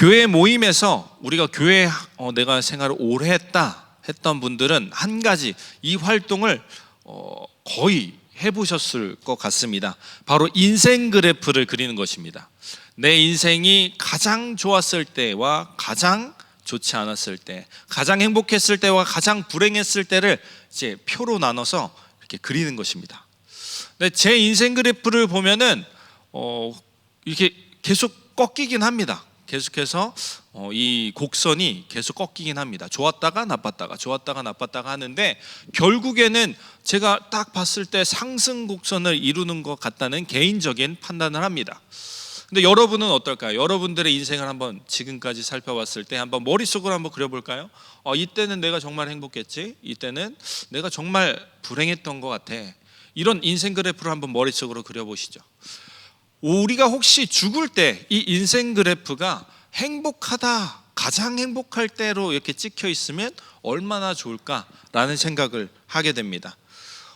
교회 모임에서 우리가 교회 내가 생활을 오래 했던 분들은 한 가지 이 활동을 거의 해보셨을 것 같습니다. 바로 인생 그래프를 그리는 것입니다. 내 인생이 가장 좋았을 때와 가장 좋지 않았을 때, 가장 행복했을 때와 가장 불행했을 때를 이제 표로 나눠서 이렇게 그리는 것입니다. 근데 제 인생 그래프를 보면은 이렇게 계속 꺾이긴 합니다. 계속해서 이 곡선이 계속 꺾이긴 합니다. 좋았다가 나빴다가 좋았다가 나빴다가 하는데 결국에는 제가 딱 봤을 때 상승 곡선을 이루는 것 같다는 개인적인 판단을 합니다. 근데 여러분은 어떨까요? 여러분들의 인생을 한번 지금까지 살펴봤을 때 한번 머릿속으로 한번 그려볼까요? 이때는 내가 정말 행복했지, 이때는 내가 정말 불행했던 것 같아. 이런 인생 그래프를 한번 머릿속으로 그려보시죠. 우리가 혹시 죽을 때 이 인생 그래프가 행복하다, 가장 행복할 때로 이렇게 찍혀 있으면 얼마나 좋을까라는 생각을 하게 됩니다.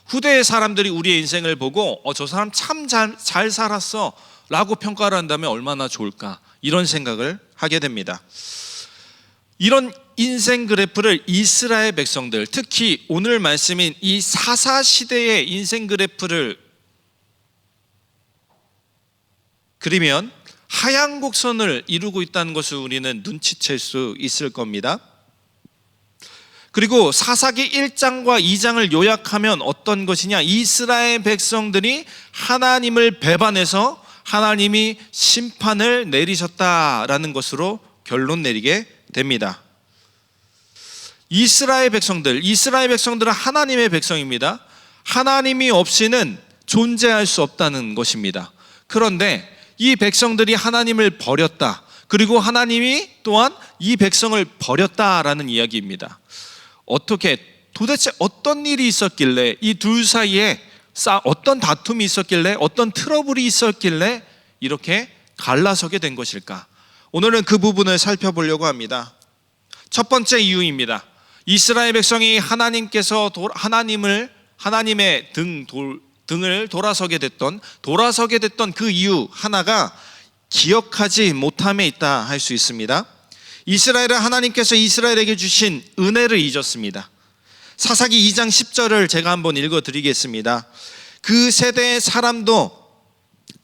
후대의 사람들이 우리의 인생을 보고 저 사람 참 잘 살았어 라고 평가를 한다면 얼마나 좋을까, 이런 생각을 하게 됩니다. 이런 인생 그래프를 이스라엘 백성들, 특히 오늘 말씀인 이 사사시대의 인생 그래프를 그리면 하향 곡선을 이루고 있다는 것을 우리는 눈치챌 수 있을 겁니다. 그리고 사사기 1장과 2장을 요약하면 어떤 것이냐, 이스라엘 백성들이 하나님을 배반해서 하나님이 심판을 내리셨다라는 것으로 결론 내리게 됩니다. 이스라엘 백성들은 하나님의 백성입니다. 하나님이 없이는 존재할 수 없다는 것입니다. 그런데 이 백성들이 하나님을 버렸다, 그리고 하나님이 또한 이 백성을 버렸다라는 이야기입니다. 도대체 어떤 일이 있었길래 이 둘 사이에 어떤 다툼이 있었길래, 어떤 트러블이 있었길래 이렇게 갈라서게 된 것일까? 오늘은 그 부분을 살펴보려고 합니다. 첫 번째 이유입니다. 이스라엘 백성이 하나님의 등을 돌아서게 됐던 그 이유 하나가 기억하지 못함에 있다 할 수 있습니다. 이스라엘은 하나님께서 이스라엘에게 주신 은혜를 잊었습니다. 사사기 2장 10절을 제가 한번 읽어드리겠습니다. 그 세대의 사람도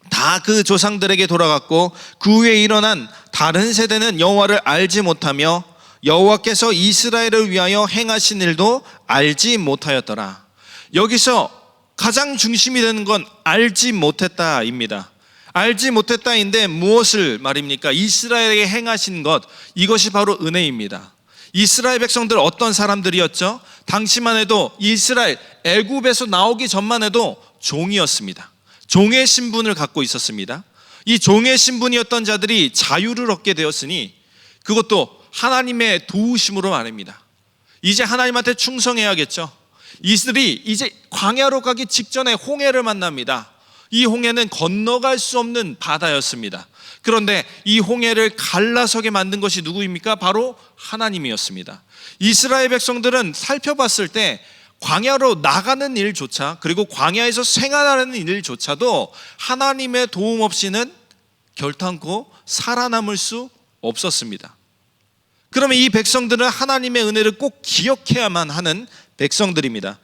다 그 조상들에게 돌아갔고 그 후에 일어난 다른 세대는 여호와를 알지 못하며 여호와께서 이스라엘을 위하여 행하신 일도 알지 못하였더라. 여기서 가장 중심이 되는 건 알지 못했다입니다. 알지 못했다인데 무엇을 말입니까? 이스라엘에게 행하신 것, 이것이 바로 은혜입니다. 이스라엘 백성들 어떤 사람들이었죠? 당시만 해도 이스라엘 애굽에서 나오기 전만 해도 종이었습니다. 종의 신분을 갖고 있었습니다. 이 종의 신분이었던 자들이 자유를 얻게 되었으니 그것도 하나님의 도우심으로 말입니다. 이제 하나님한테 충성해야겠죠. 이들이 이제 광야로 가기 직전에 홍해를 만납니다. 이 홍해는 건너갈 수 없는 바다였습니다. 그런데 이 홍해를 갈라서게 만든 것이 누구입니까? 바로 하나님이었습니다. 이스라엘 백성들은 살펴봤을 때 광야로 나가는 일조차, 그리고 광야에서 생활하는 일조차도 하나님의 도움 없이는 결탄코 살아남을 수 없었습니다. 그러면 이 백성들은 하나님의 은혜를 꼭 기억해야만 하는 백성들입니다.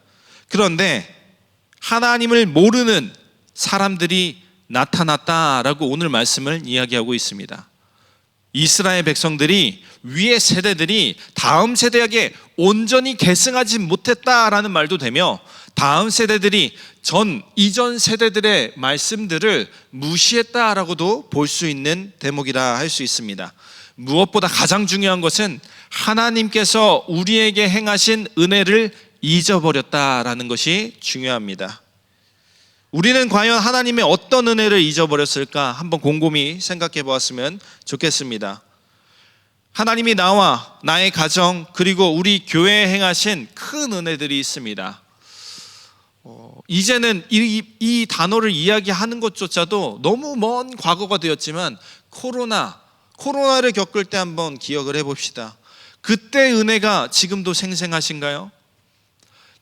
그런데 하나님을 모르는 사람들이 나타났다라고 오늘 말씀을 이야기하고 있습니다. 이스라엘 백성들이, 위의 세대들이 다음 세대에게 온전히 계승하지 못했다라는 말도 되며, 다음 세대들이 이전 세대들의 말씀들을 무시했다라고도 볼 수 있는 대목이라 할 수 있습니다. 무엇보다 가장 중요한 것은 하나님께서 우리에게 행하신 은혜를 잊어버렸다라는 것이 중요합니다. 우리는 과연 하나님의 어떤 은혜를 잊어버렸을까 한번 곰곰이 생각해 보았으면 좋겠습니다. 하나님이 나와 나의 가정, 그리고 우리 교회에 행하신 큰 은혜들이 있습니다. 이제는 이 단어를 이야기하는 것조차도 너무 먼 과거가 되었지만 코로나를 겪을 때 한번 기억을 해봅시다. 그때 은혜가 지금도 생생하신가요?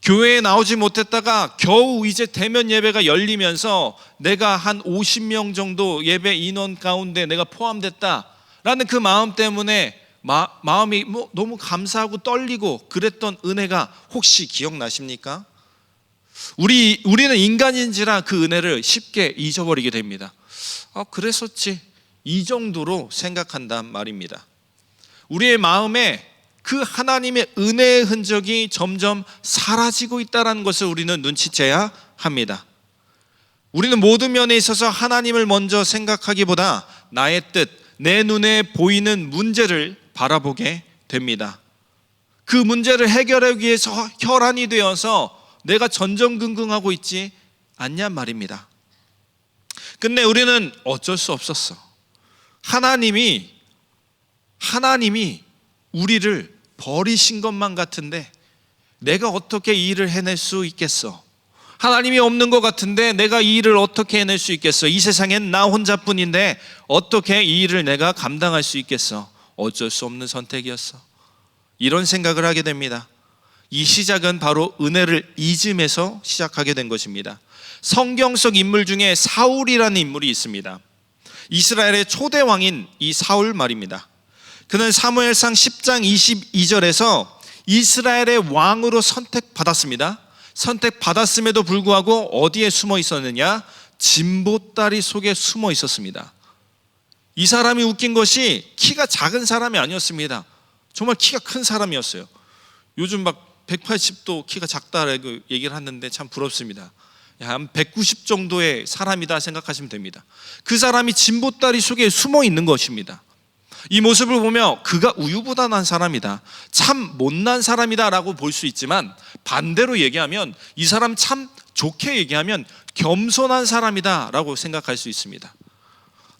교회에 나오지 못했다가 겨우 이제 대면 예배가 열리면서 내가 한 50명 정도 예배 인원 가운데 내가 포함됐다라고 라는 그 마음 때문에 마음이 너무 감사하고 떨리고 그랬던 은혜가 혹시 기억나십니까? 우리는 인간인지라 그 은혜를 쉽게 잊어버리게 됩니다. 그랬었지, 이 정도로 생각한단 말입니다. 우리의 마음에 그 하나님의 은혜의 흔적이 점점 사라지고 있다는 것을 우리는 눈치채야 합니다. 우리는 모든 면에 있어서 하나님을 먼저 생각하기보다 나의 뜻, 내 눈에 보이는 문제를 바라보게 됩니다. 그 문제를 해결하기 위해서 혈안이 되어서 내가 전전긍긍하고 있지 않냔 말입니다. 근데 우리는 어쩔 수 없었어. 하나님이 우리를 버리신 것만 같은데 내가 어떻게 이 일을 해낼 수 있겠어? 하나님이 없는 것 같은데 내가 이 일을 어떻게 해낼 수 있겠어? 이 세상엔 나 혼자뿐인데 어떻게 이 일을 내가 감당할 수 있겠어? 어쩔 수 없는 선택이었어. 이런 생각을 하게 됩니다. 이 시작은 바로 은혜를 잊음에서 시작하게 된 것입니다. 성경 속 인물 중에 사울이라는 인물이 있습니다. 이스라엘의 초대 왕인 이 사울 말입니다. 그는 사무엘상 10장 22절에서 이스라엘의 왕으로 선택받았습니다. 선택받았음에도 불구하고 어디에 숨어 있었느냐? 진보다리 속에 숨어 있었습니다. 이 사람이 웃긴 것이 키가 작은 사람이 아니었습니다. 정말 키가 큰 사람이었어요. 요즘 막 180도 키가 작다라고 얘기를 하는데 참 부럽습니다. 한 190 정도의 사람이다 생각하시면 됩니다. 그 사람이 진보다리 속에 숨어 있는 것입니다. 이 모습을 보며 그가 우유부단한 사람이다, 참 못난 사람이다 라고 볼 수 있지만, 반대로 얘기하면 이 사람 참 좋게 얘기하면 겸손한 사람이다 라고 생각할 수 있습니다.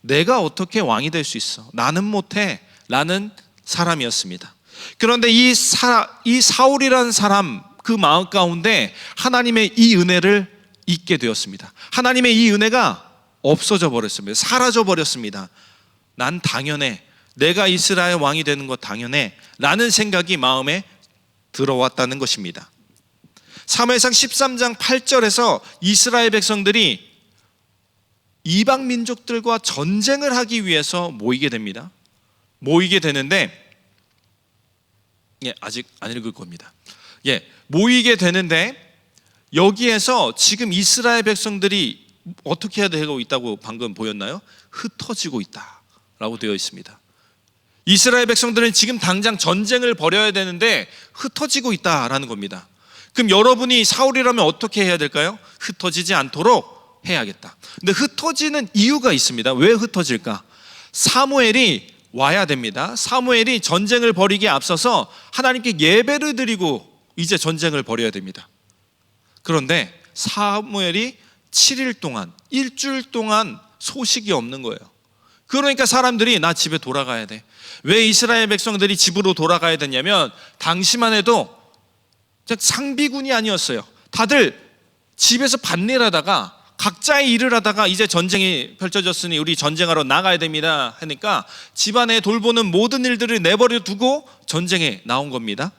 내가 어떻게 왕이 될 수 있어? 나는 못해 라는 사람이었습니다. 그런데 이 사울이라는 사람, 그 마음 가운데 하나님의 이 은혜를 잊게 되었습니다. 하나님의 이 은혜가 없어져 버렸습니다. 사라져 버렸습니다. 난 당연해, 내가 이스라엘 왕이 되는 것 당연해 라는 생각이 마음에 들어왔다는 것입니다. 사무엘상 13장 8절에서 이스라엘 백성들이 이방 민족들과 전쟁을 하기 위해서 모이게 됩니다. 모이게 되는데, 아직 안 읽을 겁니다. 모이게 되는데 여기에서 지금 이스라엘 백성들이 어떻게 해야 되고 있다고 방금 보였나요? 흩어지고 있다라고 되어 있습니다. 이스라엘 백성들은 지금 당장 전쟁을 벌여야 되는데 흩어지고 있다라는 겁니다. 그럼 여러분이 사울이라면 어떻게 해야 될까요? 흩어지지 않도록 해야겠다. 근데 흩어지는 이유가 있습니다. 왜 흩어질까? 사무엘이 와야 됩니다. 사무엘이 전쟁을 벌이기에 앞서서 하나님께 예배를 드리고 이제 전쟁을 벌여야 됩니다. 그런데 사무엘이 7일 동안, 일주일 동안 소식이 없는 거예요. 그러니까 사람들이 나 집에 돌아가야 돼. 왜 이스라엘 백성들이 집으로 돌아가야 되냐면, 당시만 해도 상비군이 아니었어요. 다들 집에서 밭일 하다가 각자의 일을 하다가 이제 전쟁이 펼쳐졌으니 우리 전쟁하러 나가야 됩니다 하니까 집안에 돌보는 모든 일들을 내버려 두고 전쟁에 나온 겁니다.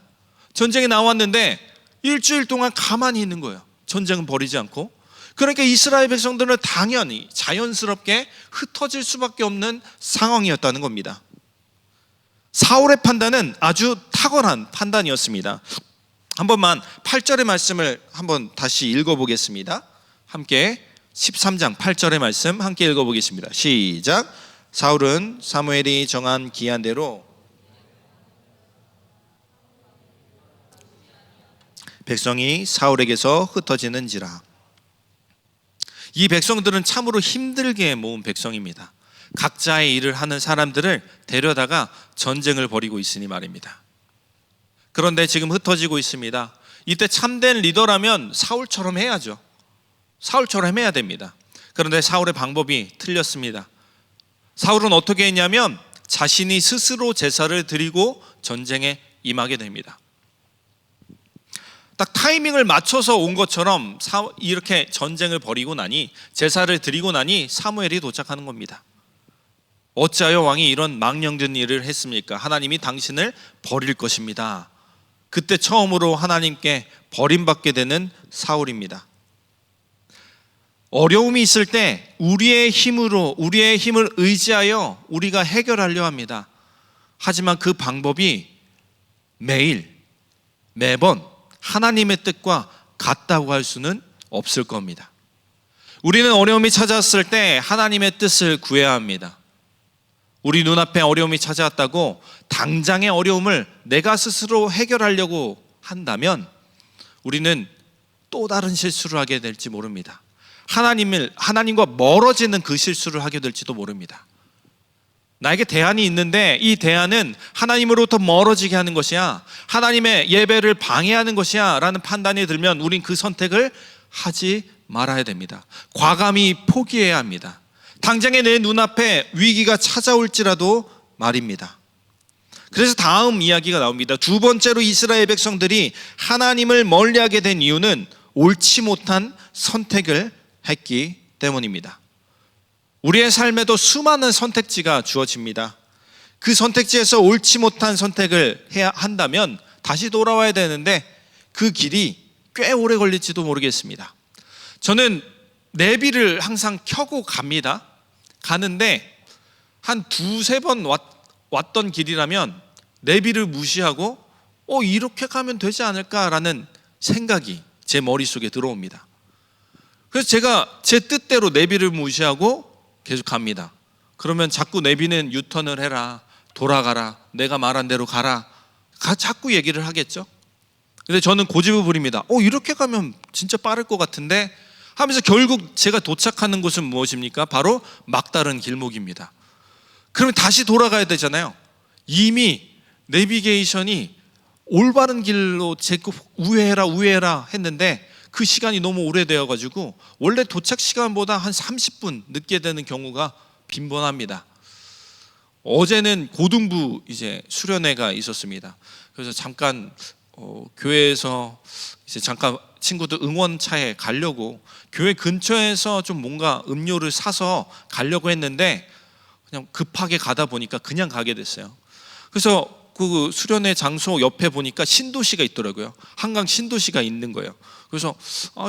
전쟁에 나왔는데 일주일 동안 가만히 있는 거예요. 전쟁은 벌이지 않고. 그러니까 이스라엘 백성들은 당연히 자연스럽게 흩어질 수밖에 없는 상황이었다는 겁니다. 사울의 판단은 아주 탁월한 판단이었습니다. 한 번만 8절의 말씀을 한번 다시 읽어보겠습니다. 함께 13장 8절의 말씀 함께 읽어보겠습니다. 시작. 사울은 사무엘이 정한 기한대로 백성이 사울에게서 흩어지는지라. 이 백성들은 참으로 힘들게 모은 백성입니다. 각자의 일을 하는 사람들을 데려다가 전쟁을 벌이고 있으니 말입니다. 그런데 지금 흩어지고 있습니다. 이때 참된 리더라면 사울처럼 해야죠. 사울처럼 해야 됩니다. 그런데 사울의 방법이 틀렸습니다. 사울은 어떻게 했냐면 자신이 스스로 제사를 드리고 전쟁에 임하게 됩니다. 딱 타이밍을 맞춰서 온 것처럼 이렇게 전쟁을 벌이고 나니, 제사를 드리고 나니 사무엘이 도착하는 겁니다. 어찌하여 왕이 이런 망령된 일을 했습니까? 하나님이 당신을 버릴 것입니다. 그때 처음으로 하나님께 버림받게 되는 사울입니다. 어려움이 있을 때 우리의 힘을 의지하여 우리가 해결하려 합니다. 하지만 그 방법이 매번 하나님의 뜻과 같다고 할 수는 없을 겁니다. 우리는 어려움이 찾아왔을 때 하나님의 뜻을 구해야 합니다. 우리 눈앞에 어려움이 찾아왔다고 당장의 어려움을 내가 스스로 해결하려고 한다면 우리는 또 다른 실수를 하게 될지 모릅니다. 하나님과 멀어지는 그 실수를 하게 될지도 모릅니다. 나에게 대안이 있는데 이 대안은 하나님으로부터 멀어지게 하는 것이야, 하나님의 예배를 방해하는 것이야 라는 판단이 들면 우린 그 선택을 하지 말아야 됩니다. 과감히 포기해야 합니다. 당장에 내 눈앞에 위기가 찾아올지라도 말입니다. 그래서 다음 이야기가 나옵니다. 두 번째로 이스라엘 백성들이 하나님을 멀리하게 된 이유는 옳지 못한 선택을 했기 때문입니다. 우리의 삶에도 수많은 선택지가 주어집니다. 그 선택지에서 옳지 못한 선택을 해야 한다면 다시 돌아와야 되는데 그 길이 꽤 오래 걸릴지도 모르겠습니다. 저는 내비를 항상 켜고 가는데 한 두세 번 왔던 길이라면 내비를 무시하고 이렇게 가면 되지 않을까라는 생각이 제 머릿속에 들어옵니다. 그래서 제가 제 뜻대로 내비를 무시하고 계속 갑니다. 그러면 자꾸 내비는 유턴을 해라, 돌아가라, 내가 말한 대로 가라, 자꾸 얘기를 하겠죠. 근데 저는 고집을 부립니다. 이렇게 가면 진짜 빠를 것 같은데 하면서 결국 제가 도착하는 곳은 무엇입니까? 바로 막다른 길목입니다. 그러면 다시 돌아가야 되잖아요. 이미 내비게이션이 올바른 길로 제거 우회해라 했는데 그 시간이 너무 오래되어가지고 원래 도착 시간보다 한 30분 늦게 되는 경우가 빈번합니다. 어제는 고등부 수련회가 있었습니다. 그래서 잠깐 교회에서 잠깐 친구들 응원차에 가려고 교회 근처에서 좀 뭔가 음료를 사서 가려고 했는데 그냥 급하게 가다 보니까 그냥 가게 됐어요. 그래서 그 수련회 장소 옆에 보니까 신도시가 있더라고요. 한강 신도시가 있는 거예요. 그래서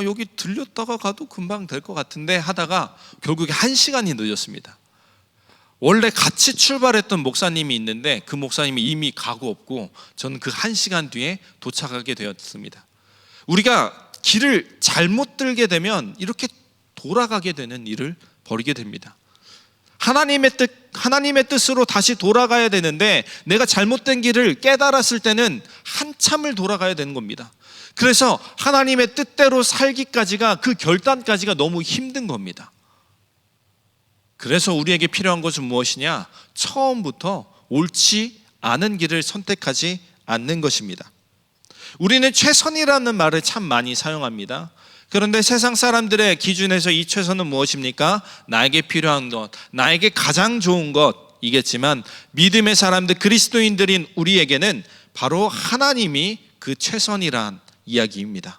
여기 들렸다가 가도 금방 될 것 같은데 하다가 결국에 1시간이 늦었습니다. 원래 같이 출발했던 목사님이 있는데 그 목사님이 이미 가고 없고 저는 그 1시간 뒤에 도착하게 되었습니다. 우리가 길을 잘못 들게 되면 이렇게 돌아가게 되는 일을 벌이게 됩니다. 하나님의 뜻으로 다시 돌아가야 되는데 내가 잘못된 길을 깨달았을 때는 한참을 돌아가야 되는 겁니다. 그래서 하나님의 뜻대로 살기까지가, 그 결단까지가 너무 힘든 겁니다. 그래서 우리에게 필요한 것은 무엇이냐? 처음부터 옳지 않은 길을 선택하지 않는 것입니다. 우리는 최선이라는 말을 참 많이 사용합니다. 그런데 세상 사람들의 기준에서 이 최선은 무엇입니까? 나에게 필요한 것, 나에게 가장 좋은 것이겠지만 믿음의 사람들, 그리스도인들인 우리에게는 바로 하나님이 그 최선이란 이야기입니다.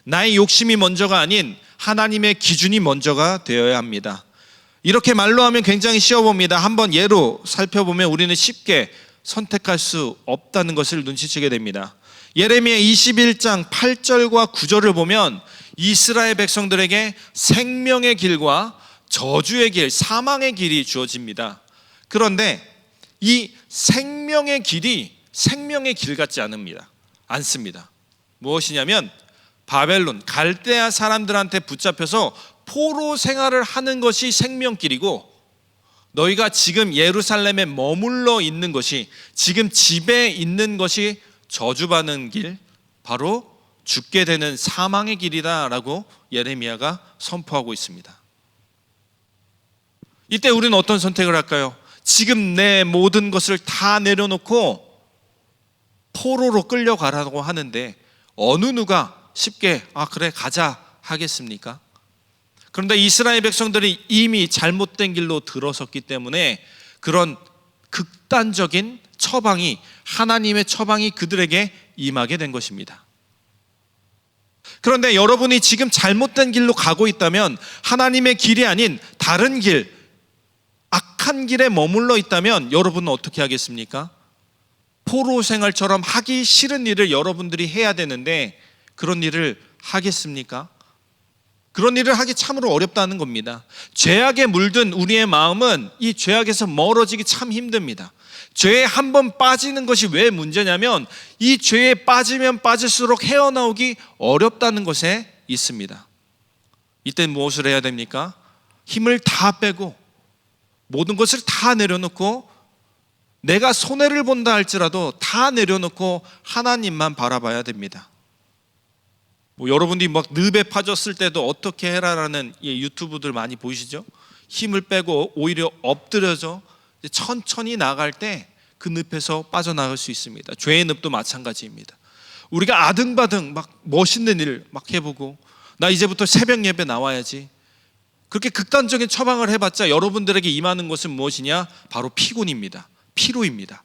나의 욕심이 먼저가 아닌 하나님의 기준이 먼저가 되어야 합니다. 이렇게 말로 하면 굉장히 쉬워 봅니다. 한번 예로 살펴보면 우리는 쉽게 선택할 수 없다는 것을 눈치채게 됩니다. 예레미야 21장 8절과 9절을 보면 이스라엘 백성들에게 생명의 길과 저주의 길, 사망의 길이 주어집니다. 그런데 이 생명의 길이 생명의 길 같지 않습니다. 무엇이냐면 바벨론, 갈대아 사람들한테 붙잡혀서 포로 생활을 하는 것이 생명길이고, 너희가 지금 예루살렘에 머물러 있는 것이, 지금 집에 있는 것이 저주받는 길, 바로 죽게 되는 사망의 길이다 라고 예레미야가 선포하고 있습니다. 이때 우리는 어떤 선택을 할까요? 지금 내 모든 것을 다 내려놓고 포로로 끌려가라고 하는데 어느 누가 쉽게 그래 가자 하겠습니까? 그런데 이스라엘 백성들이 이미 잘못된 길로 들어섰기 때문에 그런 극단적인 처방이, 하나님의 처방이 그들에게 임하게 된 것입니다. 그런데 여러분이 지금 잘못된 길로 가고 있다면, 하나님의 길이 아닌 다른 길, 악한 길에 머물러 있다면 여러분은 어떻게 하겠습니까? 포로 생활처럼 하기 싫은 일을 여러분들이 해야 되는데 그런 일을 하겠습니까? 그런 일을 하기 참으로 어렵다는 겁니다. 죄악에 물든 우리의 마음은 이 죄악에서 멀어지기 참 힘듭니다. 죄에 한번 빠지는 것이 왜 문제냐면 이 죄에 빠지면 빠질수록 헤어나오기 어렵다는 것에 있습니다. 이때 무엇을 해야 됩니까? 힘을 다 빼고 모든 것을 다 내려놓고 내가 손해를 본다 할지라도 다 내려놓고 하나님만 바라봐야 됩니다. 여러분들이 막 늪에 빠졌을 때도 어떻게 해라라는 유튜브들 많이 보이시죠? 힘을 빼고 오히려 엎드려서 천천히 나갈 때 그 늪에서 빠져나갈 수 있습니다. 죄의 늪도 마찬가지입니다. 우리가 아등바등 막 멋있는 일 막 해보고 나 이제부터 새벽 예배 나와야지, 그렇게 극단적인 처방을 해봤자 여러분들에게 임하는 것은 무엇이냐? 바로 피곤입니다. 피로입니다.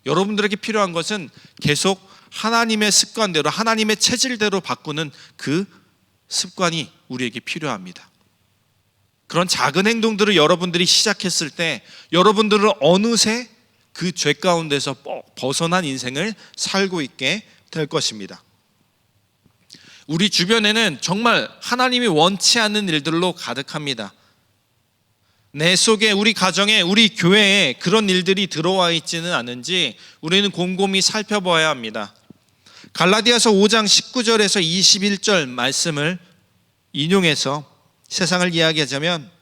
여러분들에게 필요한 것은 계속 하나님의 습관대로, 하나님의 체질대로 바꾸는 그 습관이 우리에게 필요합니다. 그런 작은 행동들을 여러분들이 시작했을 때 여러분들은 어느새 그 죄 가운데서 벗어난 인생을 살고 있게 될 것입니다. 우리 주변에는 정말 하나님이 원치 않는 일들로 가득합니다. 내 속에, 우리 가정에, 우리 교회에 그런 일들이 들어와 있지는 않은지 우리는 곰곰이 살펴봐야 합니다. 갈라디아서 5장 19절에서 21절 말씀을 인용해서 세상을 이야기하자면,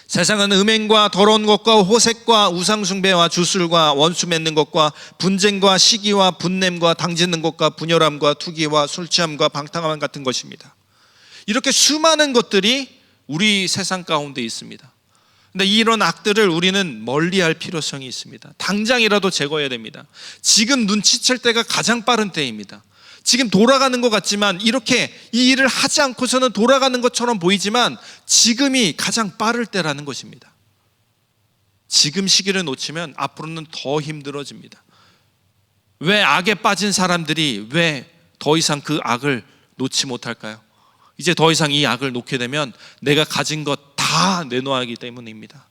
세상은 음행과 더러운 것과 호색과 우상숭배와 주술과 원수 맺는 것과 분쟁과 시기와 분냄과 당짓는 것과 분열함과 투기와 술취함과 방탕함 같은 것입니다. 이렇게 수많은 것들이 우리 세상 가운데 있습니다. 근데 이런 악들을 우리는 멀리할 필요성이 있습니다. 당장이라도 제거해야 됩니다. 지금 눈치챌 때가 가장 빠른 때입니다. 지금 돌아가는 것 같지만, 이렇게 이 일을 하지 않고서는 돌아가는 것처럼 보이지만 지금이 가장 빠를 때라는 것입니다. 지금 시기를 놓치면 앞으로는 더 힘들어집니다. 왜 악에 빠진 사람들이 왜 더 이상 그 악을 놓지 못할까요? 이제 더 이상 이 악을 놓게 되면 내가 가진 것 다 내놓아야 하기 때문입니다.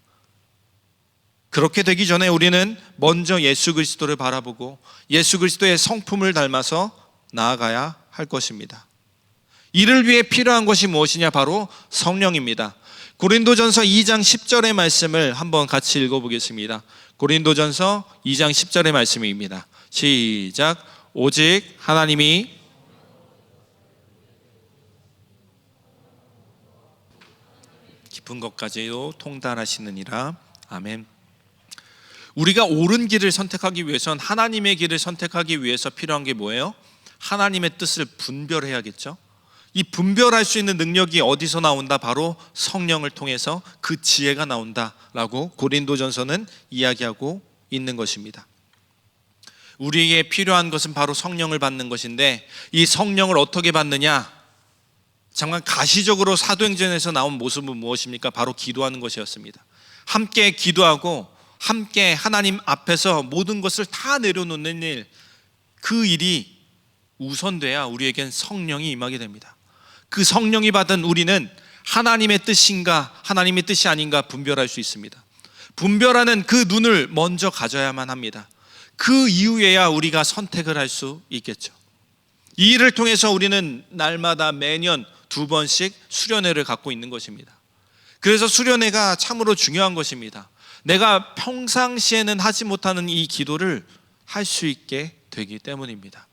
그렇게 되기 전에 우리는 먼저 예수 그리스도를 바라보고 예수 그리스도의 성품을 닮아서 나아가야 할 것입니다. 이를 위해 필요한 것이 무엇이냐? 바로 성령입니다. 고린도전서 2장 10절의 말씀을 한번 같이 읽어보겠습니다. 고린도전서 2장 10절의 말씀입니다. 시작. 오직 하나님이 깊은 것까지도 통달하시느니라. 아멘. 우리가 옳은 길을 선택하기 위해선, 하나님의 길을 선택하기 위해서 필요한 게 뭐예요? 하나님의 뜻을 분별해야겠죠. 이 분별할 수 있는 능력이 어디서 나온다? 바로 성령을 통해서 그 지혜가 나온다라고 고린도전서는 이야기하고 있는 것입니다. 우리에게 필요한 것은 바로 성령을 받는 것인데, 이 성령을 어떻게 받느냐? 잠깐 가시적으로 사도행전에서 나온 모습은 무엇입니까? 바로 기도하는 것이었습니다. 함께 기도하고 함께 하나님 앞에서 모든 것을 다 내려놓는 일, 그 일이 우선돼야 우리에겐 성령이 임하게 됩니다. 그 성령이 받은 우리는 하나님의 뜻인가 하나님의 뜻이 아닌가 분별할 수 있습니다. 분별하는 그 눈을 먼저 가져야만 합니다. 그 이후에야 우리가 선택을 할 수 있겠죠. 이 일을 통해서 우리는 날마다 매년 2번씩 수련회를 갖고 있는 것입니다. 그래서 수련회가 참으로 중요한 것입니다. 내가 평상시에는 하지 못하는 이 기도를 할 수 있게 되기 때문입니다.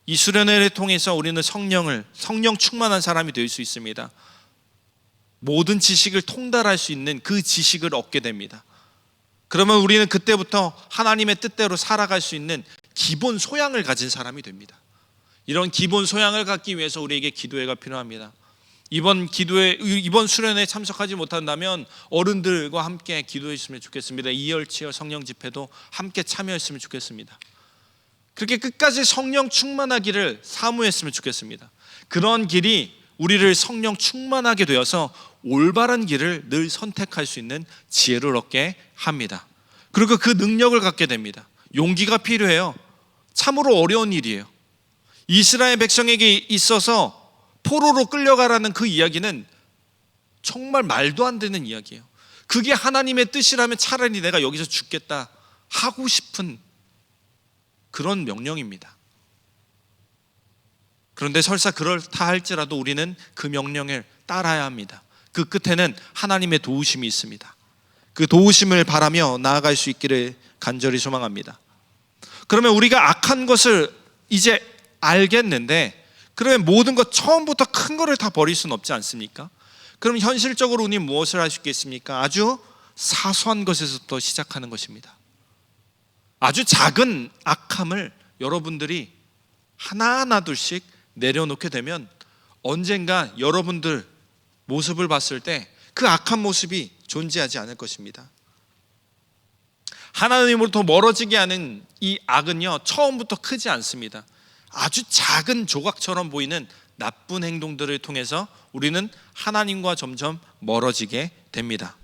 이 수련회를 통해서 우리는 성령 충만한 사람이 될 수 있습니다. 모든 지식을 통달할 수 있는 그 지식을 얻게 됩니다. 그러면 우리는 그때부터 하나님의 뜻대로 살아갈 수 있는 기본 소양을 가진 사람이 됩니다. 이런 기본 소양을 갖기 위해서 우리에게 기도회가 필요합니다. 이번 수련회에 참석하지 못한다면 어른들과 함께 기도했으면 좋겠습니다. 이열치열 성령 집회도 함께 참여했으면 좋겠습니다. 그렇게 끝까지 성령 충만하기를 사모했으면 좋겠습니다. 그런 길이 우리를 성령 충만하게 되어서 올바른 길을 늘 선택할 수 있는 지혜를 얻게 합니다. 그리고 그 능력을 갖게 됩니다. 용기가 필요해요. 참으로 어려운 일이에요. 이스라엘 백성에게 있어서 포로로 끌려가라는 그 이야기는 정말 말도 안 되는 이야기예요. 그게 하나님의 뜻이라면 차라리 내가 여기서 죽겠다 하고 싶은 그런 명령입니다. 그런데 설사 그렇다 할지라도 우리는 그 명령을 따라야 합니다. 그 끝에는 하나님의 도우심이 있습니다. 그 도우심을 바라며 나아갈 수 있기를 간절히 소망합니다. 그러면 우리가 악한 것을 이제 알겠는데, 그러면 모든 것 처음부터 큰 거를 다 버릴 수는 없지 않습니까? 그럼 현실적으로 우리는 무엇을 할 수 있겠습니까? 아주 사소한 것에서부터 시작하는 것입니다. 아주 작은 악함을 여러분들이 하나하나 둘씩 내려놓게 되면 언젠가 여러분들 모습을 봤을 때 그 악한 모습이 존재하지 않을 것입니다. 하나님으로부터 멀어지게 하는 이 악은요, 처음부터 크지 않습니다. 아주 작은 조각처럼 보이는 나쁜 행동들을 통해서 우리는 하나님과 점점 멀어지게 됩니다.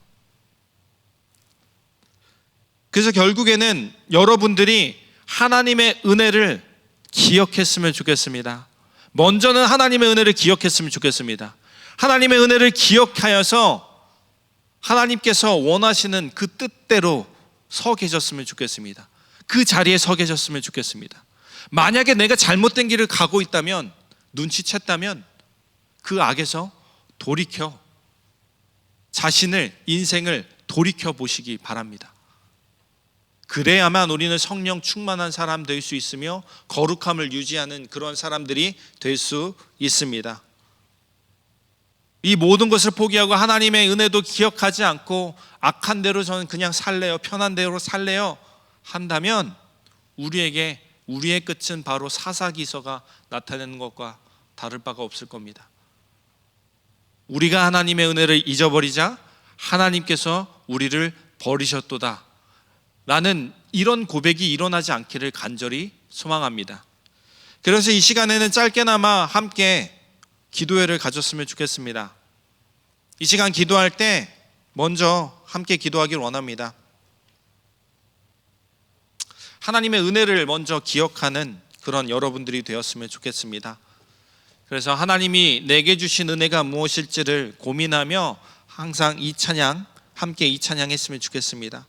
그래서 결국에는 여러분들이 하나님의 은혜를 기억했으면 좋겠습니다. 먼저는 하나님의 은혜를 기억했으면 좋겠습니다. 하나님의 은혜를 기억하여서 하나님께서 원하시는 그 뜻대로 서 계셨으면 좋겠습니다. 그 자리에 서 계셨으면 좋겠습니다. 만약에 내가 잘못된 길을 가고 있다면, 눈치챘다면 그 악에서 돌이켜 자신을, 인생을 돌이켜 보시기 바랍니다. 그래야만 우리는 성령 충만한 사람 될 수 있으며 거룩함을 유지하는 그런 사람들이 될 수 있습니다. 이 모든 것을 포기하고 하나님의 은혜도 기억하지 않고 악한 대로 저는 그냥 살래요, 편한 대로 살래요 한다면 우리에게 우리의 끝은 바로 사사기서가 나타내는 것과 다를 바가 없을 겁니다. 우리가 하나님의 은혜를 잊어버리자 하나님께서 우리를 버리셨도다 라는 이런 고백이 일어나지 않기를 간절히 소망합니다. 그래서 이 시간에는 짧게나마 함께 기도회를 가졌으면 좋겠습니다. 이 시간 기도할 때 먼저 함께 기도하길 원합니다. 하나님의 은혜를 먼저 기억하는 그런 여러분들이 되었으면 좋겠습니다. 그래서 하나님이 내게 주신 은혜가 무엇일지를 고민하며 항상 이 찬양, 함께 이 찬양 했으면 좋겠습니다.